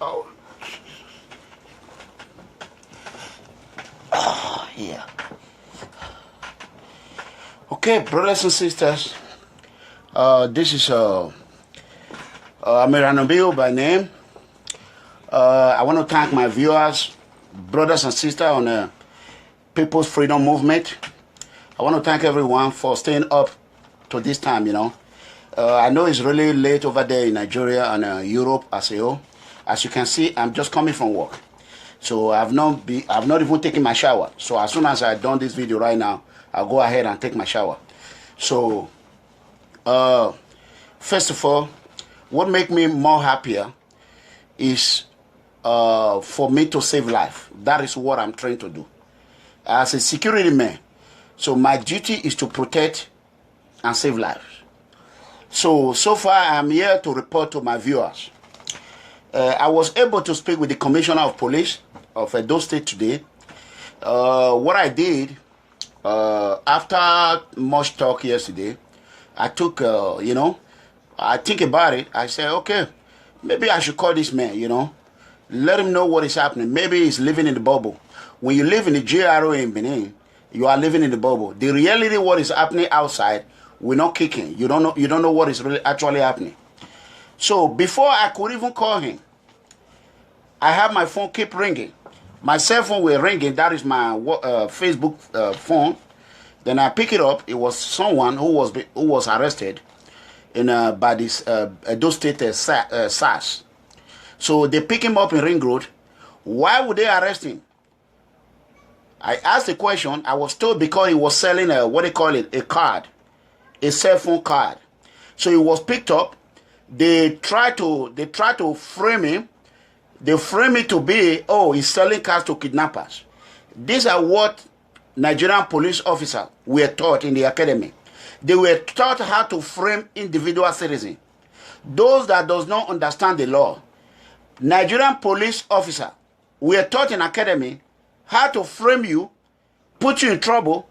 Oh. Yeah. Okay, brothers and sisters. This is Amiranabil by name. I want to thank my viewers, brothers and sisters on the People's Freedom Movement. I want to thank everyone for staying up to this time, you know. I know it's really late over there in Nigeria and Europe as a whole. As you can see, I'm just coming from work. So I've not even taken my shower. So as soon as I done this video right now, I'll go ahead and take my shower. So, first of all, what makes me more happier is for me to save life. That is what I'm trying to do. As a security man, so my duty is to protect and save lives. So far I'm here to report to my viewers. I was able to speak with the Commissioner of Police of Edo State today. What I did, after much talk yesterday, I took, I think about it. I said, okay, maybe I should call this man, let him know what is happening. Maybe he's living in the bubble. When you live in the GRO in Benin, you are living in the bubble. The reality, what is happening outside, we're not kicking. You don't know what is really actually happening. So before I could even call him, I have my phone keep ringing. My cell phone was ringing. That is my Facebook phone. Then I pick it up. It was someone who was arrested by this Edo State SARS. So they pick him up in Ring Road. Why would they arrest him? I asked the question. I was told because he was selling a card, a cell phone card. So he was picked up. They try to frame him. They frame it to be, he's selling cars to kidnappers. These are what Nigerian police officers were taught in the academy. They were taught how to frame individual citizens. Those that does not understand the law. Nigerian police officers were taught in academy how to frame you, put you in trouble.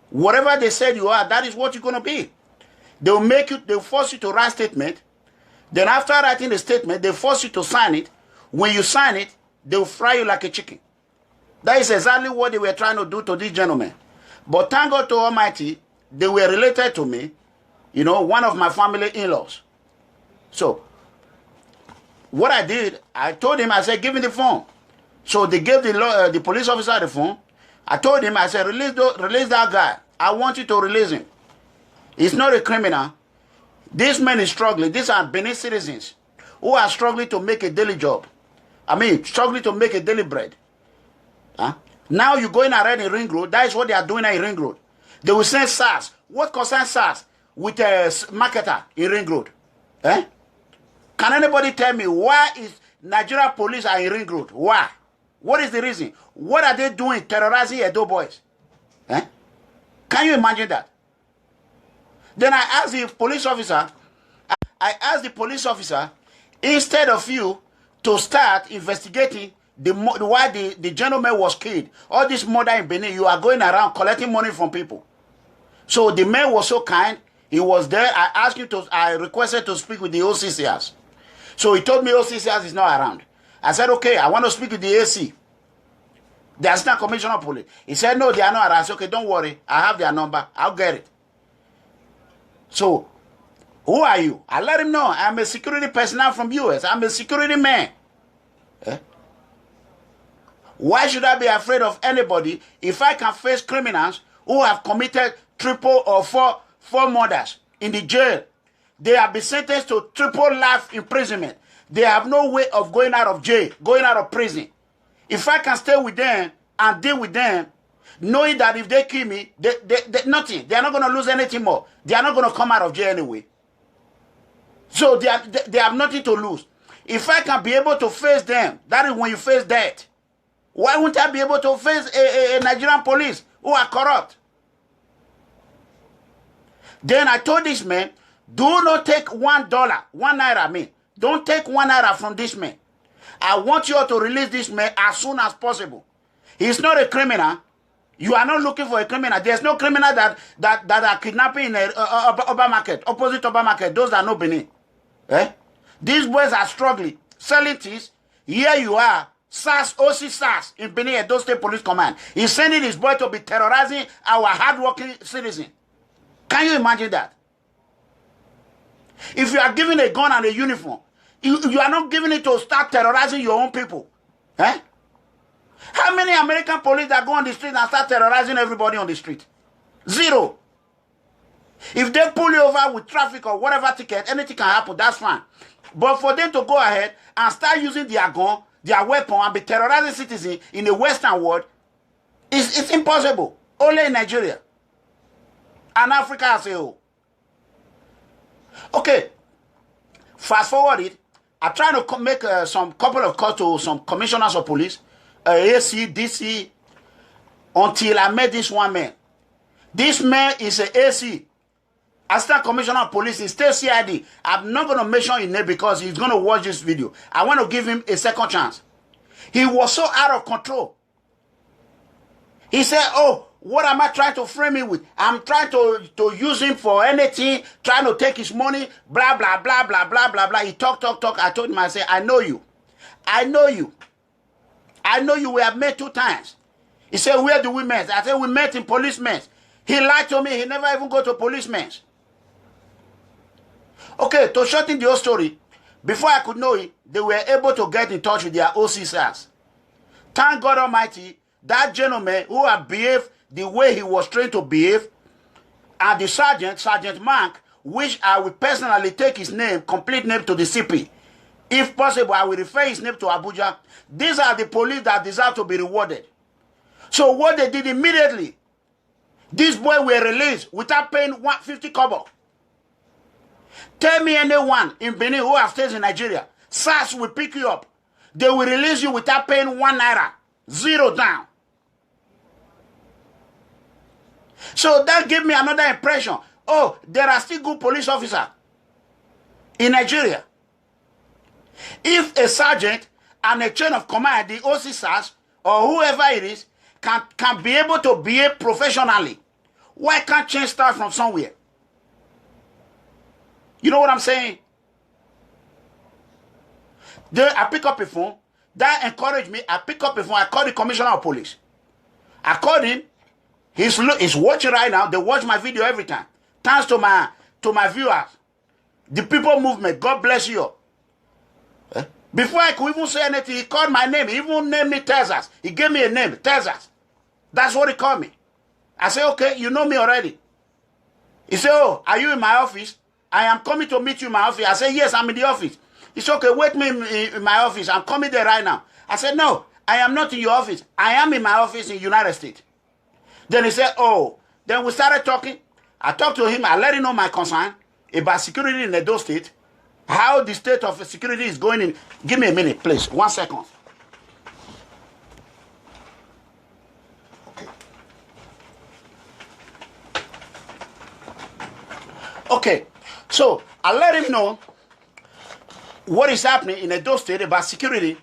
Whatever they said you are, that is what you're going to be. They'll force you to write a statement. Then after writing the statement, they force you to sign it. When you sign it, they'll fry you like a chicken. That is exactly what they were trying to do to this gentleman. But thank God to Almighty, they were related to me, one of my family in-laws. So, what I did, I told him, I said, give me the phone. So they gave the police officer the phone. I told him, I said, release that guy. I want you to release him. He's not a criminal. This man is struggling. These are Benin citizens who are struggling to make a daily job. Struggling to make a daily bread. Now you're going around in Ring Road. That is what they are doing in Ring Road. They will send SARS. What concerns SARS with a marketer in Ring Road? Can anybody tell me why is Nigerian police are in Ring Road? Why? What is the reason? What are they doing terrorizing Edo boys? Can you imagine that? Then I asked the police officer, instead of you to start investigating why the gentleman was killed, all this murder in Benin, you are going around collecting money from people. So the man was so kind. He was there. I requested to speak with the OCCS. So he told me OCCS is not around. I said, okay, I want to speak with the AC. The Assistant Commissioner of Police. He said, no, they are not around. I said, okay, don't worry. I have their number. I'll get it. So, who are you? I let him know. I'm a security personnel from US. I'm a security man. Why should I be afraid of anybody if I can face criminals who have committed triple or four murders in the jail? They have been sentenced to triple life imprisonment. They have no way of going out of jail, going out of prison. If I can stay with them and deal with them, knowing that if they kill me, nothing. They are not going to lose anything more. They are not going to come out of jail anyway. So they have nothing to lose. If I can be able to face them, that is when you face death. Why wouldn't I be able to face a Nigerian police who are corrupt? Then I told this man, do not take $1, $1. Don't take $1 from this man. I want you all to release this man as soon as possible. He's not a criminal. You are not looking for a criminal. There's no criminal that are kidnapping in Oba Market, opposite Oba Market, those that know Benin. These boys are struggling. selling things. Here you are, SARS, OC SARS in Benin Edo State Police Command. He's sending his boy to be terrorizing our hardworking citizen. Can you imagine that? If you are given a gun and a uniform, you are not giving it to start terrorizing your own people. Eh? How many American police that go on the street and start terrorizing everybody on the street? Zero. If they pull you over with traffic or whatever ticket, anything can happen, that's fine. But for them to go ahead and start using their gun, their weapon, and be terrorizing citizens in the Western world, it's impossible. Only in Nigeria. And Africa as a whole. Okay. Fast forward it. I try to make some couple of calls to some commissioners of police, AC, DC, until I met this one man. This man is an AC. Assistant Commissioner of Police in State CID. I'm not going to mention his name because he's going to watch this video. I want to give him a second chance. He was so out of control. He said, oh, what am I trying to frame him with? I'm trying to use him for anything, trying to take his money, blah, blah, blah, blah, blah, blah, blah. He talk. I told him, I said, I know you. I know you. I know you. We have met 2 times. He said, where do we meet? I said, we met in policemen's. He lied to me. He never even go to policemen's. Okay, to shorten the whole story, before I could know it, they were able to get in touch with their OCSAs. Thank God Almighty, that gentleman who had behaved the way he was trained to behave, and the Sergeant Mark, which I will personally take his name, complete name to the CP. If possible, I will refer his name to ABUJA. These are the police that deserve to be rewarded. So what they did immediately, these boys were released without paying 150 kobo. Tell me anyone in Benin who has stayed in Nigeria, SARS will pick you up. They will release you without paying 1 naira. 0 down. So that gave me another impression. Oh, there are still good police officers in Nigeria. If a sergeant and a chain of command, the OCSAS or whoever it is, can be able to behave professionally, why can't change start from somewhere? You know what I'm saying? Then I pick up a phone. That encouraged me. I pick up a phone. I call the commissioner of police. I called him. He's watching right now. They watch my video every time. Thanks to my viewers. The people movement. God bless you. Before I could even say anything, he called my name. He even named me Tezas. He gave me a name, Tezas. That's what he called me. I said, okay, you know me already. He said, oh, are you in my office? I am coming to meet you in my office. I said, yes, I'm in the office. He said, okay, wait me in my office. I'm coming there right now. I said, no, I am not in your office. I am in my office in the United States. Then he said, oh. Then we started talking. I talked to him. I let him know my concern about security in Edo State. How the state of security is going in. Give me a minute, please. 1 second. Okay. So, I let him know what is happening in Edo State about security.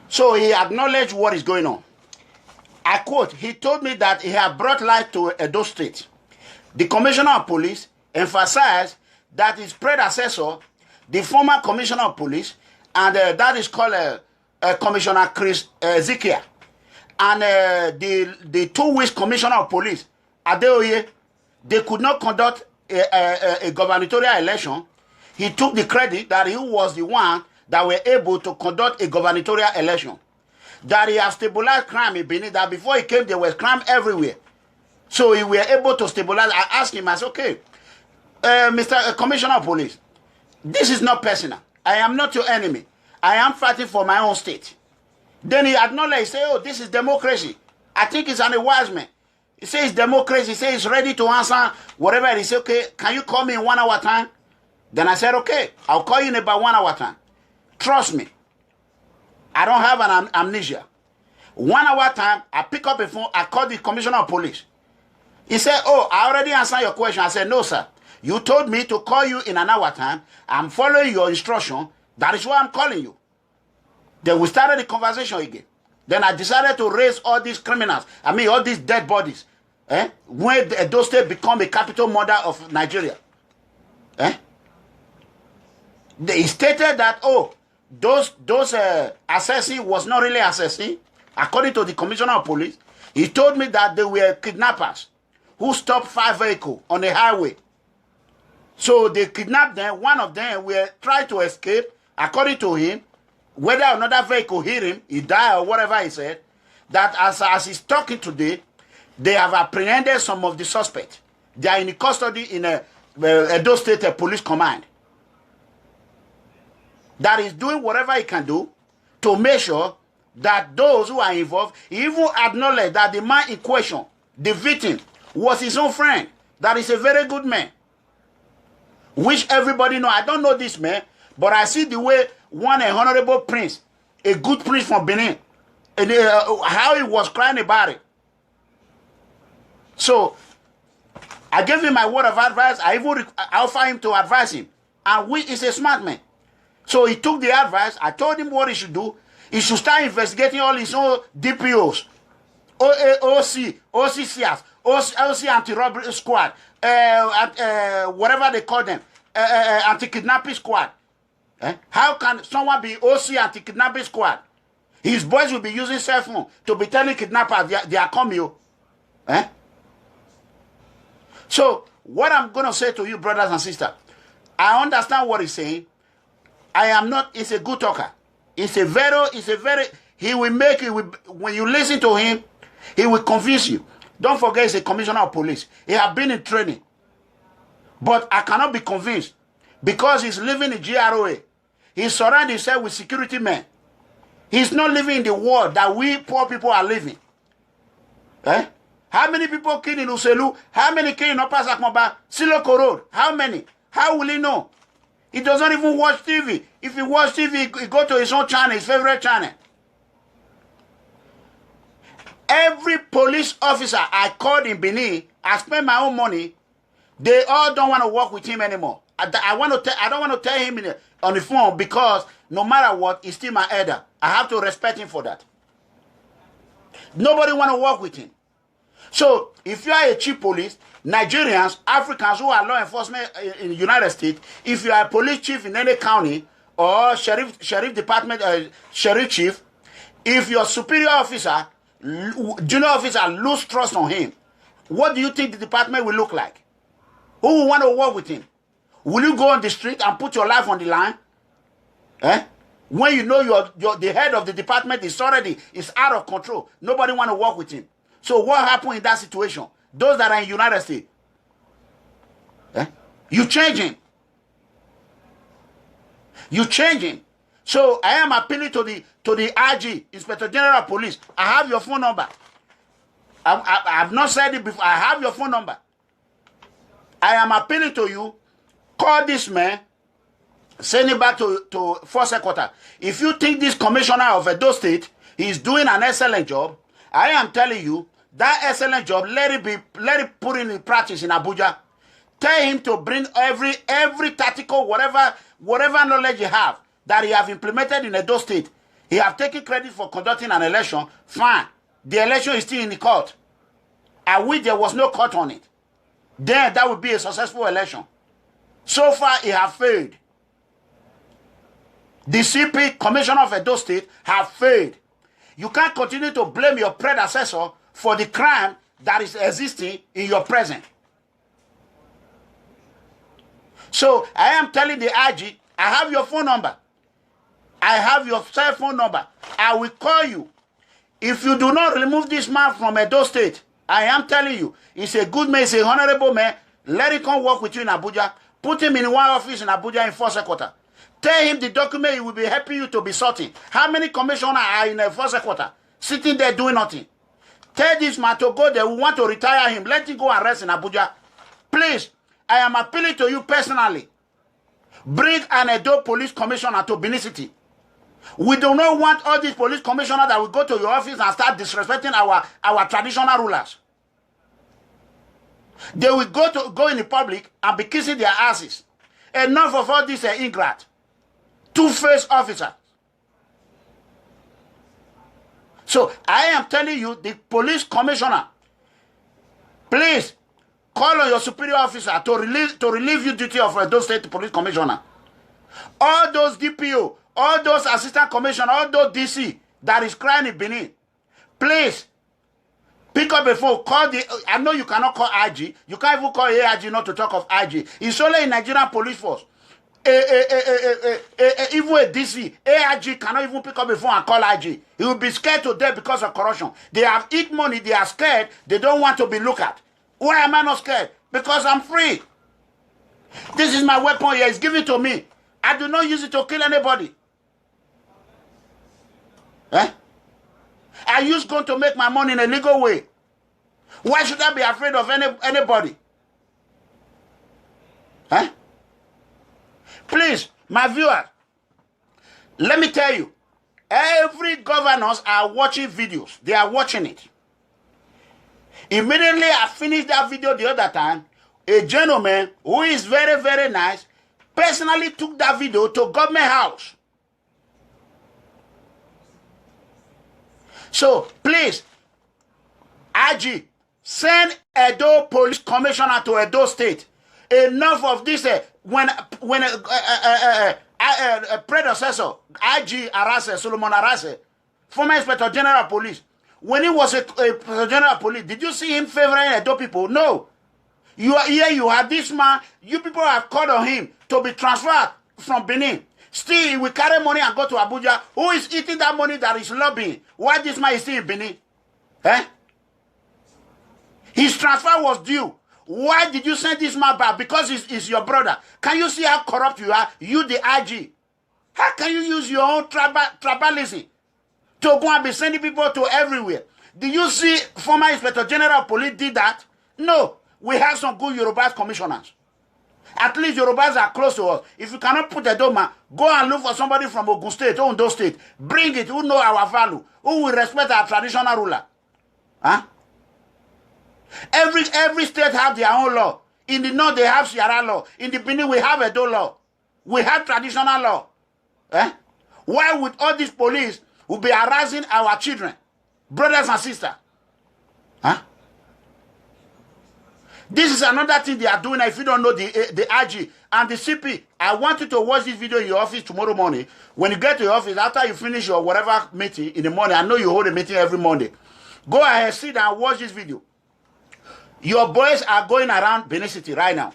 So, he acknowledged what is going on. I quote, he told me that he had brought light to Edo State. The commissioner of police emphasized that his predecessor, the former commissioner of police, and that is called Commissioner Chris Ezekiel, and the 2 weeks commissioner of police, Adeoye, they could not conduct a gubernatorial election. He took the credit that he was the one that were able to conduct a gubernatorial election. That he has stabilized crime in Benin, that before he came there was crime everywhere. So he were able to stabilize. I asked him, I said, okay, Mr. Commissioner of Police, this is not personal. I am not your enemy. I am fighting for my own state. Then he acknowledged, he said, oh, this is democracy. I think he's a wise man. He says democracy. He says he's ready to answer whatever. He said, okay, can you call me in 1 hour time? Then I said, okay, I'll call you in about 1 hour time. Trust me. I don't have an amnesia. 1 hour time, I pick up a phone, I call the commissioner of police. He said, oh, I already answered your question. I said, no, sir. You told me to call you in an hour time. I'm following your instruction. That is why I'm calling you. Then we started the conversation again. Then I decided to raise all these criminals. I mean, all these dead bodies. When Edo State become a capital murder of Nigeria. He stated that, oh, those assessing was not really assessing. According to the commissioner of police, he told me that they were kidnappers who stopped 5 vehicles on the highway. So they kidnapped them. One of them were trying to escape. According to him, whether another vehicle hit him, he died or whatever he said, that as he's talking today, they have apprehended some of the suspects. They are in custody in a Edo State Police Command. That is doing whatever he can do to make sure that those who are involved, he even acknowledged that the man in question, the victim, was his own friend. That is a very good man. Which everybody know. I don't know this man, but I see the way one honorable prince, a good prince from Benin, and how he was crying about it. So, I gave him my word of advice. I even offered him to advise him. And he's a smart man. So he took the advice. I told him what he should do. He should start investigating all his own DPOs, OCCs, OC anti-robbery squad, whatever they call them, anti-kidnapping squad. How can someone be OC anti-kidnapping squad? His boys will be using cell phone to be telling kidnappers they are coming. So what I'm going to say to you, brothers and sisters, I understand what he's saying. I am not, he's a good talker. He will make you, when you listen to him, he will confuse you. Don't forget he's a commissioner of police. He has been in training. But I cannot be convinced because he's living in GROA. He surrounds himself with security men. He's not living in the world that we poor people are living. How many people killed in Uselu? How many killed in Upper Zakmaba? Siloko Road? How many? How will he know? He doesn't even watch TV. If he watch TV, he go to his own channel, his favorite channel. Every police officer I called in Benin, I spent my own money, they all don't want to work with him anymore. I don't want to tell him on the phone because no matter what, he's still my elder. I have to respect him for that. Nobody want to work with him. So, if you are a chief police, Nigerians, Africans who are law enforcement in the United States, if you are a police chief in any county or sheriff department, sheriff chief, if your superior officer, junior officer lose trust on him, what do you think the department will look like? Who will want to work with him? Will you go on the street and put your life on the line? When you know the head of the department is out of control, nobody want to work with him. So what happened in that situation? Those that are in the United States, you change him. You change him. So I am appealing to the IG, Inspector General of Police. I have your phone number. I have not said it before. I have your phone number. I am appealing to you. Call this man. Send him back to Force Headquarters. If you think this commissioner of Edo State is doing an excellent job, I am telling you, that excellent job, let it put in practice in Abuja. Tell him to bring every tactical, whatever knowledge you have that he have implemented in Edo State. He have taken credit for conducting an election. Fine. The election is still in the court. I wish there was no court on it. Then that would be a successful election. So far, he have failed. The CP, Commissioner of Edo State, have failed. You can't continue to blame your predecessor for the crime that is existing in your present. So I am telling the IG, I have your phone number. I have your cell phone number. I will call you. If you do not remove this man from Edo State, I am telling you, he's a good man, he's a honorable man. Let him come work with you in Abuja. Put him in one office in Abuja in Force Headquarters. Tell him the document he will be helping you to be sorting. How many commissioners are in a Force Headquarters sitting there doing nothing? Tell this man to go there. We want to retire him. Let him go and rest in Abuja. Please, I am appealing to you personally. Bring an Edo police commissioner to Benin City. We do not want all these police commissioners that will go to your office and start disrespecting our traditional rulers. They will go in the public and be kissing their asses. Enough of all this ingrate. Two-faced officer. So I am telling you, the police commissioner, please call on your superior officer to relieve you duty of Edo State Police Commissioner. All those DPO, all those assistant commissioners, all those DC that is crying in Benin, please pick up a phone, call the, I know you cannot call IG, you can't even call AIG not to talk of IG. It's only in Nigerian police force. Even a DC, AIG cannot even pick up a phone and call IG. He will be scared to death because of corruption. They have eat money, they are scared, they don't want to be looked at. Why am I not scared? Because I'm free. This is my weapon here, it's given to me. I do not use it to kill anybody. I use gun to make my money in a legal way. Why should I be afraid of anybody? Please, my viewers, let me tell you, every governors are watching videos. They are watching it. Immediately I finished that video the other time, a gentleman who is very, very nice personally took that video to government house. So, please, IG, send Edo Police Commissioner to Edo State. Enough of this. When a predecessor, IG Arase, Solomon Arase, former Inspector General Police, when he was a General Police, did you see him favoring Edo people? No. You are here, you have this man, you people have called on him to be transferred from Benin. Still, he will carry money and go to Abuja. Who is eating that money that is lobbying? Why this man is still in Benin? His transfer was due. Why did you send this man back? Because he's your brother. Can you see how corrupt you are? You, the IG. How can you use your own tribalism to go and be sending people to everywhere? Did you see former Inspector General of Police did that? No. We have some good Yorubas commissioners. At least Yorubas are close to us. If you cannot put a doma, go and look for somebody from Ogun State, Ondo State. Bring it, who know our value, who will respect our traditional ruler. Every state have their own law. In the north, they have Sierra law. In the Benin, we have Edo law. We have traditional law. Why would all these police will be harassing our children, brothers and sisters? This is another thing they are doing. If you don't know the IG and the CP, I want you to watch this video in your office tomorrow morning. When you get to your office, after you finish your whatever meeting in the morning, I know you hold a meeting every Monday. Go ahead, sit down and watch this video. Your boys are going around Benin City right now.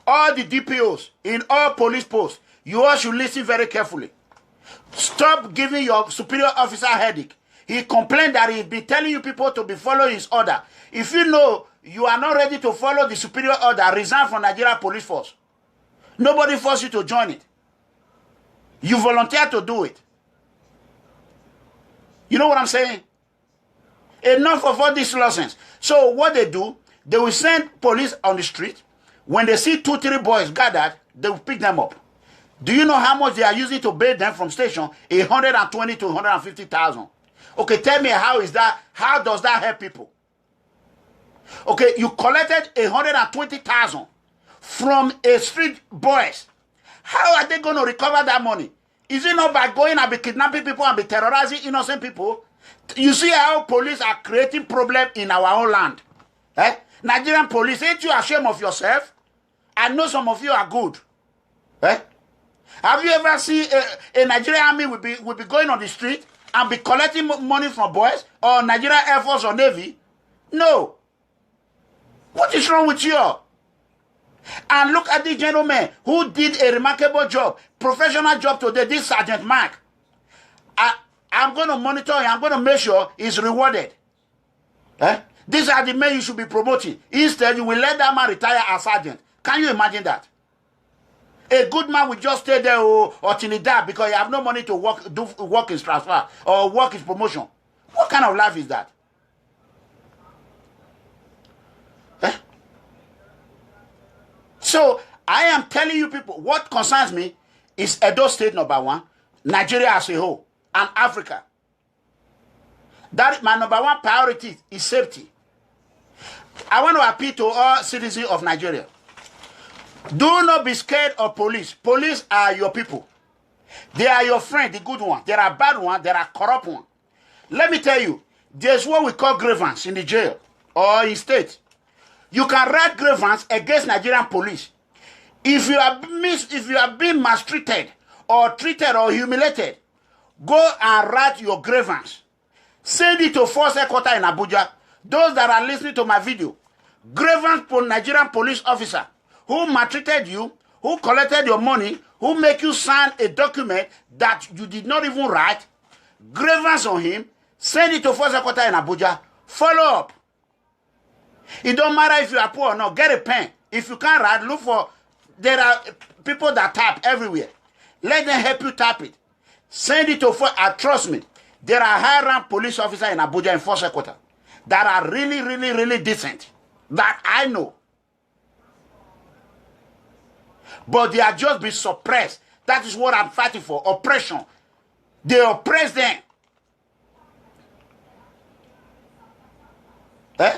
All the DPOs in all police posts, you all should listen very carefully. Stop giving your superior officer a headache. He complained that he'd be telling you people to be following his order. If you know you are not ready to follow the superior order, resign from Nigeria Police Force. Nobody forced you to join it. You volunteer to do it. You know what I'm saying? Enough of all these lessons. So what they do, they will send police on the street. When they see 2-3 boys gathered, they will pick them up. Do you know how much they are using to bail them from station? 120 to 150,000. Okay, tell me how is that? How does that help people? Okay, you collected 120,000 from a street boys. How are they going to recover that money? Is it not by going and be kidnapping people and be terrorizing innocent people? You see how police are creating problems in our own land. Nigerian police, ain't you ashamed of yourself? I know some of you are good. Have you ever seen a Nigerian army will be going on the street and be collecting money from boys or Nigerian Air Force or Navy? No. What is wrong with you? And look at the gentleman who did a remarkable job, professional job today, this Sergeant Mark. I'm going to monitor him. I'm going to make sure he's rewarded. These are the men you should be promoting. Instead, you will let that man retire as sergeant. Can you imagine that? A good man will just stay there until he dies because he have no money to work his transfer or work his promotion. What kind of life is that? So, I am telling you people, what concerns me is Edo State number 1, Nigeria as a whole, and Africa. That my number 1 priority is safety. I want to appeal to all citizens of Nigeria. Do not be scared of police. Police are your people. They are your friend, the good one. There are bad ones, there are corrupt ones. Let me tell you, there's what we call grievance in the jail or in state. You can write grievance against Nigerian police. If you are being mistreated or treated or humiliated, go and write your grievance. Send it to Force Headquarters in Abuja. Those that are listening to my video, grievance for Nigerian police officer who maltreated you, who collected your money, who make you sign a document that you did not even write, grievance on him, send it to Force Headquarters in Abuja. Follow up. It don't matter if you are poor or not. Get a pen. If you can't write, look for, there are people that type everywhere. Let them help you type it. Send it to Force. Trust me, there are high-rank police officers in Abuja and Force Headquarters that are really, really, really decent. That I know. But they are just being suppressed. That is what I'm fighting for. Oppression. They oppress them. Eh?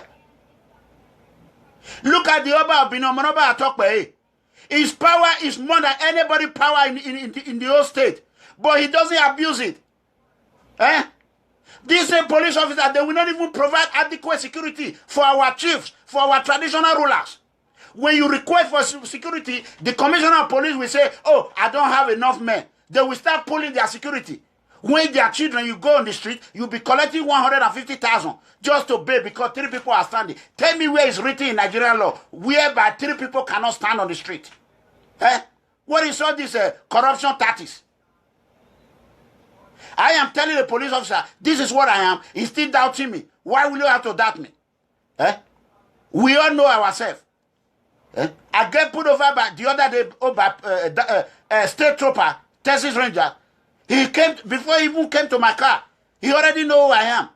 Look at the Oba of Binomonoba Atokwe. His power is more than anybody power in the whole state. But he doesn't abuse it. Eh? These same police officers, they will not even provide adequate security for our chiefs, for our traditional rulers. When you request for security, the commissioner of police will say, oh, I don't have enough men. They will start pulling their security. When their children, you go on the street, you'll be collecting 150,000 just to pay because 3 people are standing. Tell me where it's written in Nigerian law, whereby 3 people cannot stand on the street. Eh? What is all this corruption tactics? I am telling the police officer, this is what I am. He's still doubting me. Why will you have to doubt me? Eh? We all know ourselves. Eh? I get put over by the other day by state trooper, Texas Ranger. He came, before he even came to my car, he already know who I am.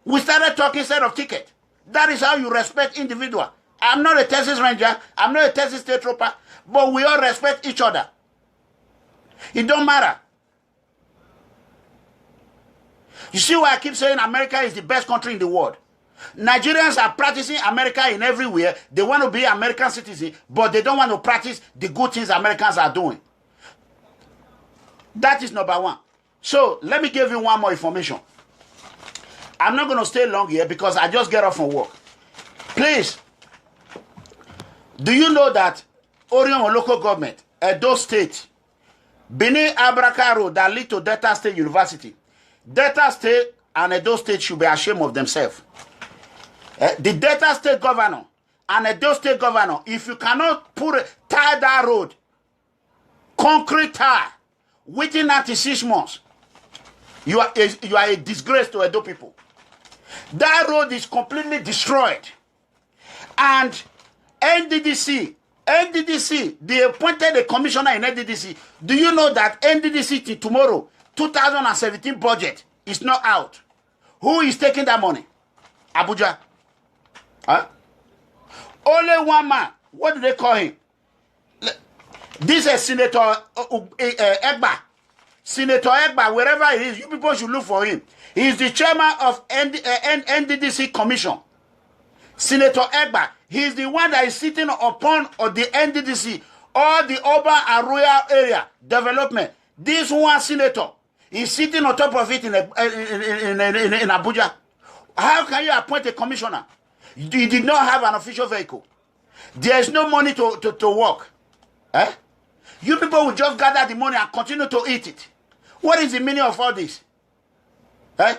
We started talking instead of ticket. That is how you respect individual. I'm not a Texas Ranger. I'm not a Texas state trooper. But we all respect each other. It don't matter. You see why I keep saying America is the best country in the world? Nigerians are practicing America in everywhere. They want to be American citizens, but they don't want to practice the good things Americans are doing. That is number one. So, let me give you one more information. I'm not going to stay long here because I just get off from work. Please, do you know that Orion local government, Edo State, Benin Abraka Road that lead to Delta State University, Delta State and Edo State should be ashamed of themselves. The Delta State governor and Edo State governor, if you cannot tie that road, concrete tie, within 96 months, you are a disgrace to Edo people. That road is completely destroyed. And NDDC, they appointed a commissioner in NDDC. Do you know that NDDC tomorrow, 2017 budget is not out? Who is taking that money? Abuja. Huh? Only one man. What do they call him? This is Senator Egba. Senator Egba, wherever he is, you people should look for him. He is the chairman of NDDC Commission. Senator Egba. He is the one that is sitting upon the NDDC, all the urban and rural area development. This one senator is sitting on top of it in Abuja. How can you appoint a commissioner? You did not have an official vehicle. There is no money to work. Eh? You people will just gather the money and continue to eat it. What is the meaning of all this? Eh?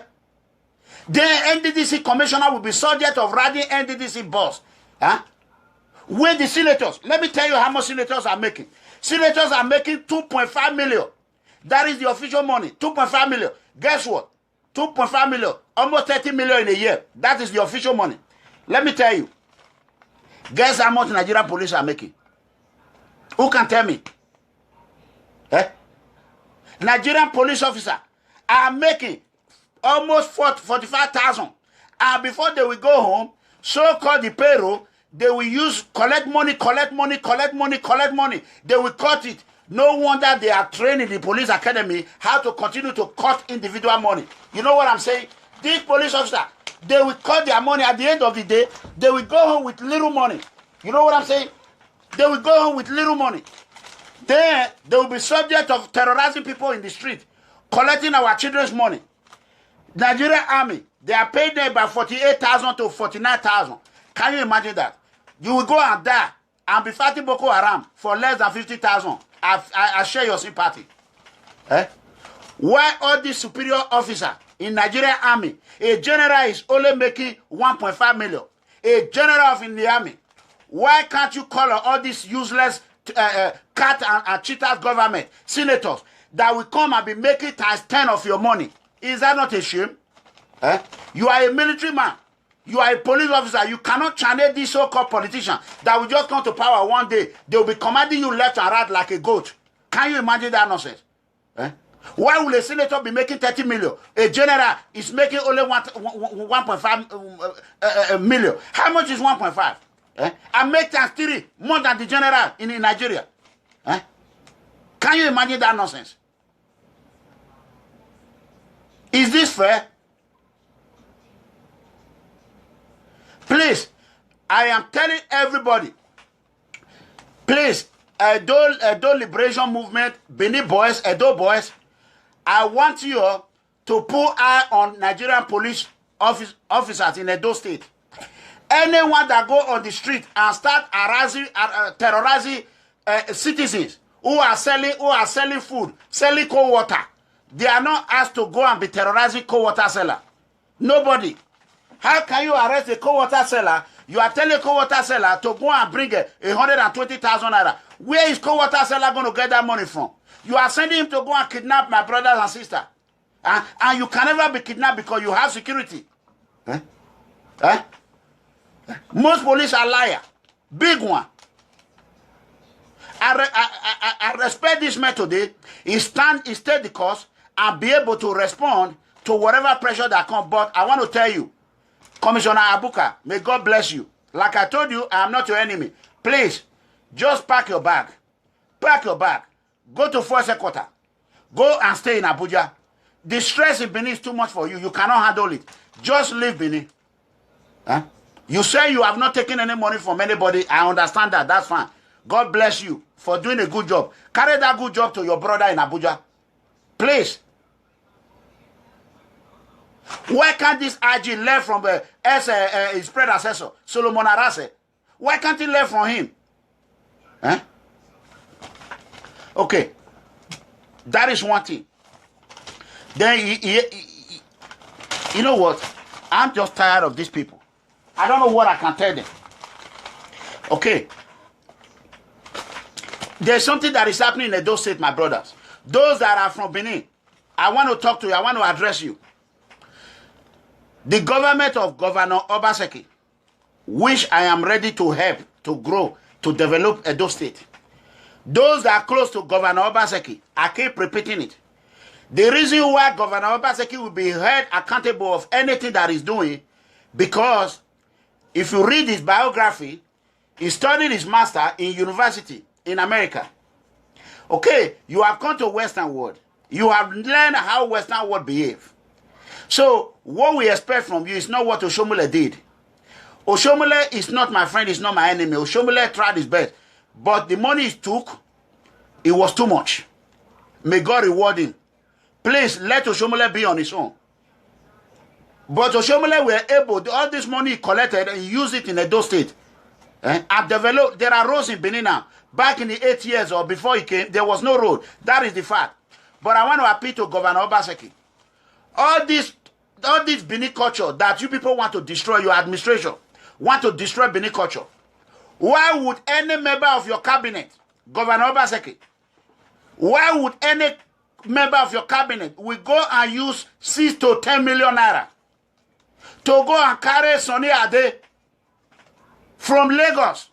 The NDDC commissioner will be subject of riding NDDC boss. Huh? With the senators, let me tell you how much senators are making. Senators are making 2.5 million. That is the official money. 2.5 million. Guess what? 2.5 million. Almost 30 million in a year. That is the official money. Let me tell you. Guess how much Nigerian police are making? Who can tell me? Eh? Nigerian police officers are making almost 45,000. And before they will go home, so-called the payroll, they will use collect money. They will cut it. No wonder they are training the police academy how to continue to cut individual money. You know what I'm saying? These police officers, they will cut their money at the end of the day. They will go home with little money. You know what I'm saying? They will go home with little money. Then they will be subject of terrorizing people in the street, collecting our children's money. Nigerian army, they are paid them by 48,000 to 49,000. Can you imagine that? You will go and die and be fighting Boko Haram for less than 50,000. I share your sympathy. Eh? Why all these superior officers in Nigerian army, a general is only making 1.5 million. A general in the army. Why can't you call on all these useless cat and cheaters government, senators, that will come and be making times 10 of your money? Is that not a shame? Eh? You are a military man. You are a police officer. You cannot channel these so-called politicians that will just come to power one day. They will be commanding you left and right like a goat. Can you imagine that nonsense? Eh? Why will a senator be making 30 million? A general is making only 1.5 million. How much is 1.5? Eh? I make times 3 more than the general in Nigeria. Eh? Can you imagine that nonsense? Is this fair? Please, I am telling everybody, please, Edo Liberation Movement, Benin boys, Edo boys, I want you to put eye on Nigerian police officers in Edo State. Anyone that go on the street and start harassing, terrorizing citizens who are selling food, selling cold water, they are not asked to go and be terrorizing cold water seller. Nobody. How can you arrest a cold water seller? You are telling cold water seller to go and bring 120,000 naira. Where is cold water seller going to get that money from? You are sending him to go and kidnap my brothers and sisters. And you can never be kidnapped because you have security. Eh? Eh? Most police are liars. Big one. I respect this man today. He state the cause and be able to respond to whatever pressure that comes. But I want to tell you, Commissioner Abuka, may God bless you. Like I told you, I am not your enemy. Please, just pack your bag. Pack your bag. Go to Force Headquarters. Go and stay in Abuja. The stress in Benin is too much for you. You cannot handle it. Just leave Benin. Huh? You say you have not taken any money from anybody. I understand that. That's fine. God bless you for doing a good job. Carry that good job to your brother in Abuja. Please. Why can't this IG learn from his predecessor, Solomon Arase? Why can't he learn from him? Huh? Okay. That is one thing. Then, you know what? I'm just tired of these people. I don't know what I can tell them. Okay. There's something that is happening in Edo State, my brothers. Those that are from Benin, I want to talk to you. I want to address you. The government of Governor Obaseki, which I am ready to help to grow, to develop Edo State. Those that are close to Governor Obaseki, I keep repeating it. The reason why Governor Obaseki will be held accountable of anything that he's doing, because if you read his biography, he studied his master in university in America. Okay, you have come to Western world. You have learned how Western world behave. So, what we expect from you is not what Oshomole did. Oshomole is not my friend, he's not my enemy. Oshomole tried his best. But the money he took, it was too much. May God reward him. Please, let Oshomole be on his own. But Oshomole were able, all this money he collected, and he used it in Edo State. And developed, there are roads in Benin now. Back in the 8 years or before he came, there was no road. That is the fact. But I want to appeal to Governor Obaseki. All this Benin culture that you people want to destroy, your administration want to destroy Benin culture. Why would any member of your cabinet, Governor Obaseki, why would any member of your cabinet will go and use 6 to 10 million naira to go and carry Sonny Ade from Lagos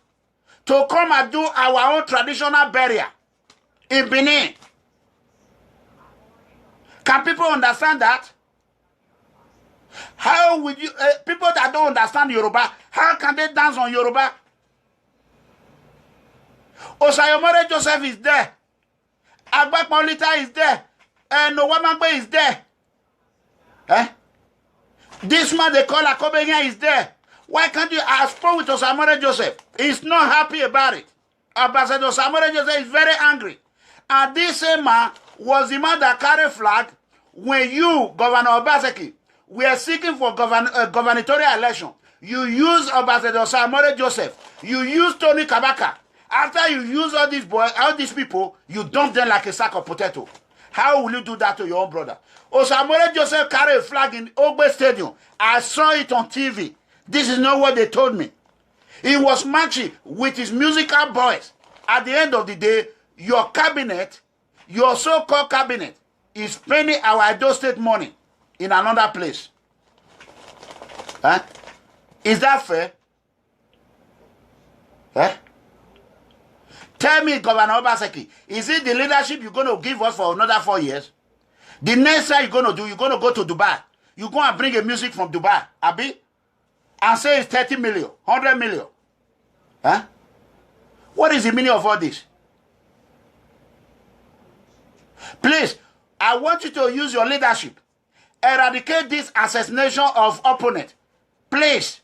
to come and do our own traditional burial in Benin? Can people understand that? How would you, people that don't understand Yoruba, how can they dance on Yoruba? Osayomore Joseph is there. Agbak Maulita is there. Nowamangbe is there. Eh? This man they call Akobenya is there. Why can't you ask with Osayomore Joseph? He's not happy about it. Ambassador Osayomore Joseph is very angry. And this same man was the man that carried flag when you, Governor Obaseki, were seeking for gubernatorial election. You use Ambassador Osayomore Joseph. You use Tony Kabaka. After you use all these boys, all these people, you dump them like a sack of potato. How will you do that to your own brother? Osamole Joseph carried a flag in Ogbe Stadium. I saw it on TV. This is not what they told me. He was marching with his musical boys. At the end of the day, your cabinet, your so-called cabinet, is spending our Edo State money in another place. Huh? Is that fair? Huh? Tell me, Governor Obaseki, is it the leadership you're going to give us for another 4 years? The next thing you're going to do, you're going to go to Dubai. You're going to bring a music from Dubai, Abi, and say it's 30 million, 100 million. Huh? What is the meaning of all this? Please, I want you to use your leadership. Eradicate this assassination of opponent. Please.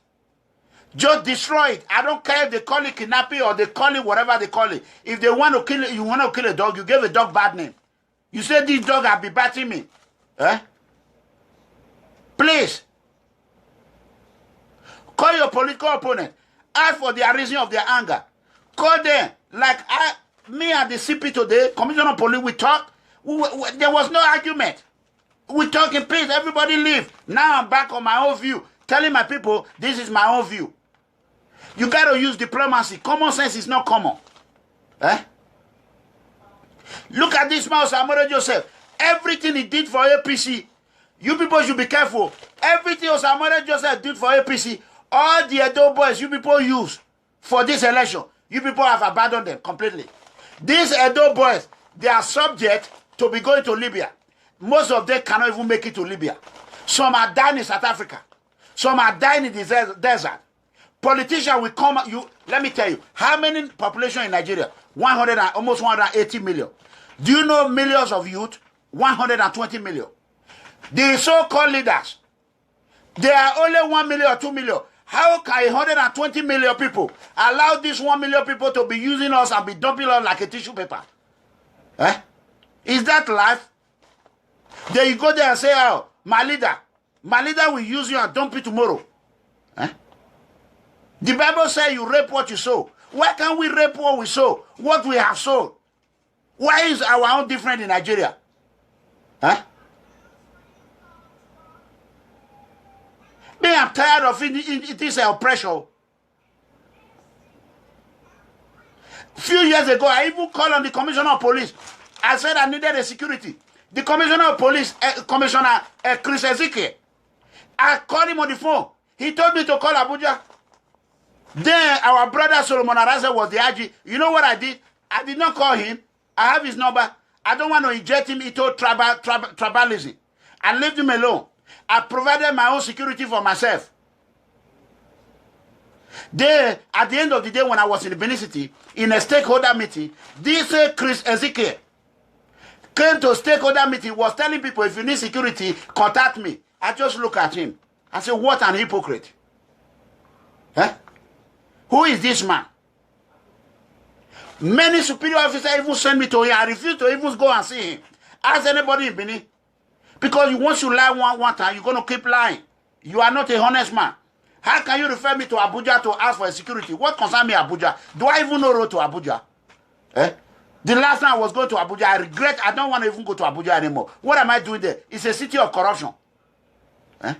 Just destroy it. I don't care if they call it kidnapping or they call it whatever they call it. If they want to kill it, you want to kill a dog, you give a dog bad name. You say this dog has been biting me. Eh? Please. Call your political opponent. Ask for the reason of their anger. Call them. Like me and the CP today, Commissioner of Police, we talk. There was no argument. We talk in peace. Everybody leave. Now I'm back on my own view. Telling my people, this is my own view. You got to use diplomacy. Common sense is not common. Eh? Look at this man, Osamole Joseph. Everything he did for APC, you people should be careful. Everything Osamole Joseph did for APC, all the Edo boys you people use for this election, you people have abandoned them completely. These Edo boys, they are subject to be going to Libya. Most of them cannot even make it to Libya. Some are dying in South Africa. Some are dying in the desert. Politicians will come. Let me tell you, how many population in Nigeria? Almost 180 million. Do you know millions of youth? 120 million. The so-called leaders, they are only 1 million or 2 million. How can 120 million people allow these 1 million people to be using us and be dumping us like a tissue paper? Eh? Is that life? Then you go there and say, oh, my leader will use you and dump you tomorrow. Eh? The Bible says you reap what you sow. Why can't we reap what we sow? What we have sown? Why is our own different in Nigeria? Huh? Me, I'm tired of it is oppression. A few years ago, I even called on the Commissioner of Police. I said I needed a security. The Commissioner of Police, Commissioner Chris Ezekiel, I called him on the phone. He told me to call Abuja. Then our brother Solomon Arase was the IG. You know what I did? I did not call him. I have his number. I don't want to inject him into tribalism. I left him alone. I provided my own security for myself. Then, at the end of the day, when I was in the Benin City, in a stakeholder meeting, this Chris Ezekiel came to a stakeholder meeting, was telling people, if you need security, contact me. I just look at him. I said, what an hypocrite. Huh? Who is this man? Many superior officers even send me to him. I refuse to even go and see him. Ask anybody in Benin. Because once you lie one time, you're going to keep lying. You are not a honest man. How can you refer me to Abuja to ask for a security? What concerns me Abuja? Do I even know road to Abuja? Eh? The last time I was going to Abuja, I regret. I don't want to even go to Abuja anymore. What am I doing there? It's a city of corruption. Eh?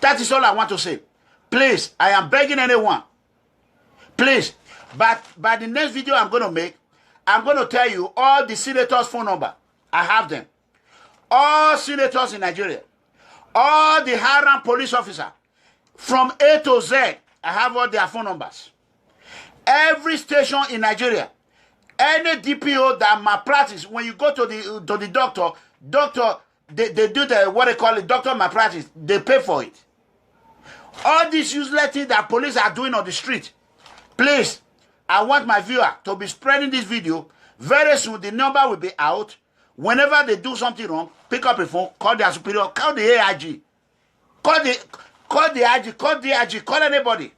That is all I want to say. Please, I am begging anyone. Please, but by the next video I'm going to make, I'm going to tell you all the senators' phone number. I have them. All senators in Nigeria. All the Haram police officers. From A to Z, I have all their phone numbers. Every station in Nigeria. Any DPO that malpractice, when you go to the doctor, they do the, what they call it, doctor malpractice. They pay for it. All these useless things that police are doing on the street. Please, I want my viewer to be spreading this video. Very soon, the number will be out. Whenever they do something wrong, pick up a phone, call their superior, call the AIG. Call the IG, call the IG, call anybody.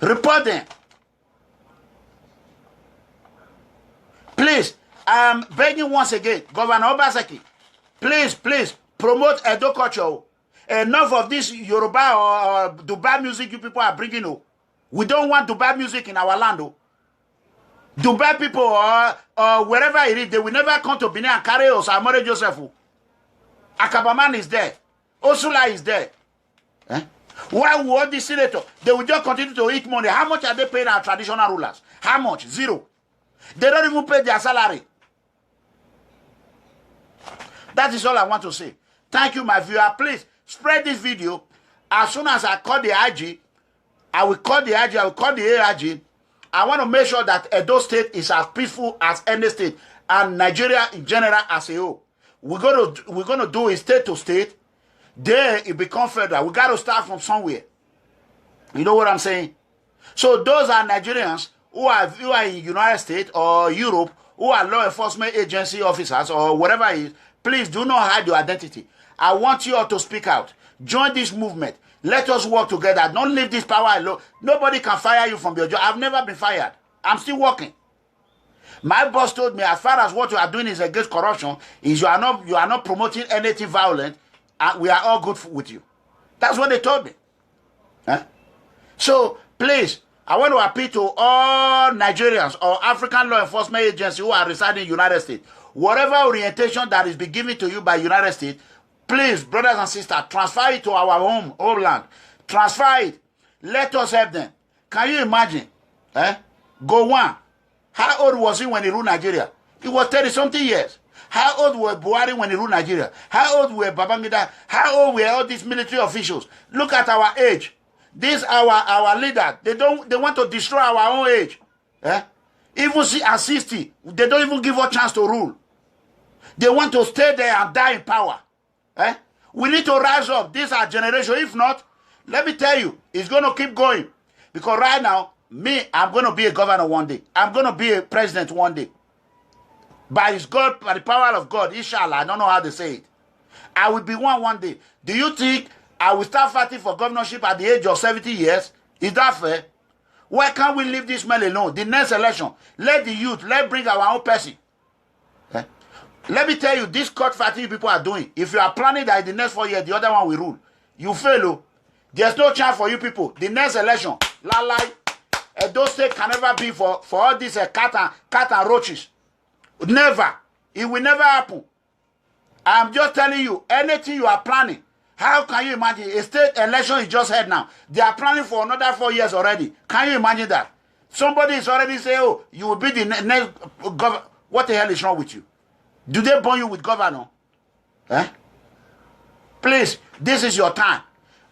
Report them. Please, I am begging once again, Governor Obaseki, please, promote Edo culture. Enough of this Yoruba or Dubai music you people are bringing. We don't want Dubai music in our land. Dubai people or wherever it is, they will never come to Benin and carry us. Amore Joseph. Akabaman is there. Osula is there. Eh? Why would the senator? They will just continue to eat money. How much are they paying our traditional rulers? How much? Zero. They don't even pay their salary. That is all I want to say. Thank you, my viewer. Please spread this video. As soon as I call the IG, I will call the IG, I will call the AIG. I want to make sure that Edo State is as peaceful as any state and Nigeria in general as a whole. We're gonna do it state to state. Then it becomes federal. We got to start from somewhere. You know what I'm saying? So those are Nigerians who are in United States or Europe, who are law enforcement agency officers or whatever it is. Please do not hide your identity. I want you all to speak out. Join this movement. Let us work together. Don't leave this power alone. Nobody can fire you from your job. I've never been fired. I'm still working. My boss told me, as far as what you are doing is against corruption, is you are not promoting anything violent, and we are all good with you. That's what they told me. Huh? So please, I want to appeal to all Nigerians or African law enforcement agencies who are residing in the United States. Whatever orientation that is being given to you by United States, please, brothers and sisters, transfer it to our homeland. Transfer it. Let us help them. Can you imagine? Go one. How old was he when he ruled Nigeria? He was 30-something years. How old were Buhari when he ruled Nigeria? How old were Babangida? How old were all these military officials? Look at our age. These our leaders. They want to destroy our own age. Even at 60, they don't even give us a chance to rule. They want to stay there and die in power. We need to rise up. This is our generation. If not, let me tell you, it's going to keep going. Because right now, I'm going to be a governor one day. I'm going to be a president one day. By the power of God, inshallah, I don't know how to say it. I will be one day. Do you think I will start fighting for governorship at the age of 70 years? Is that fair? Why can't we leave this man alone? The next election, let the youth, let's bring our own person. Let me tell you, this court fighting people are doing. If you are planning that in the next 4 years, the other one will rule, you fail. There's no chance for you people. The next election, those states can never be for all these cat and roaches. Never. It will never happen. I'm just telling you, anything you are planning, how can you imagine? A state election is just held now. They are planning for another 4 years already. Can you imagine that? Somebody is already saying, oh, you will be the next governor. What the hell is wrong with you? Do they burn you with governor? Please, this is your time.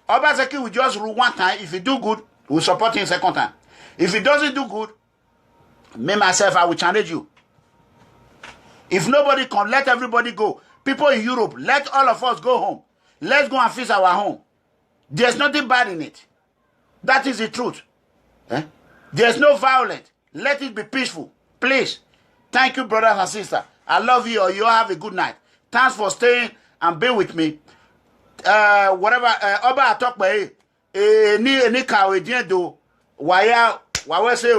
Obaseki will just rule one time. If he do good, we'll support him second time. If he doesn't do good, me, myself, I will challenge you. If nobody can, let everybody go. People in Europe, let all of us go home. Let's go and fix our home. There's nothing bad in it. That is the truth. There's no violence. Let it be peaceful. Please. Thank you, brothers and sisters. I love you, or you all have a good night. Thanks for staying and being with me. Whatever, Oba I talk about, ni ka we do, waya, say,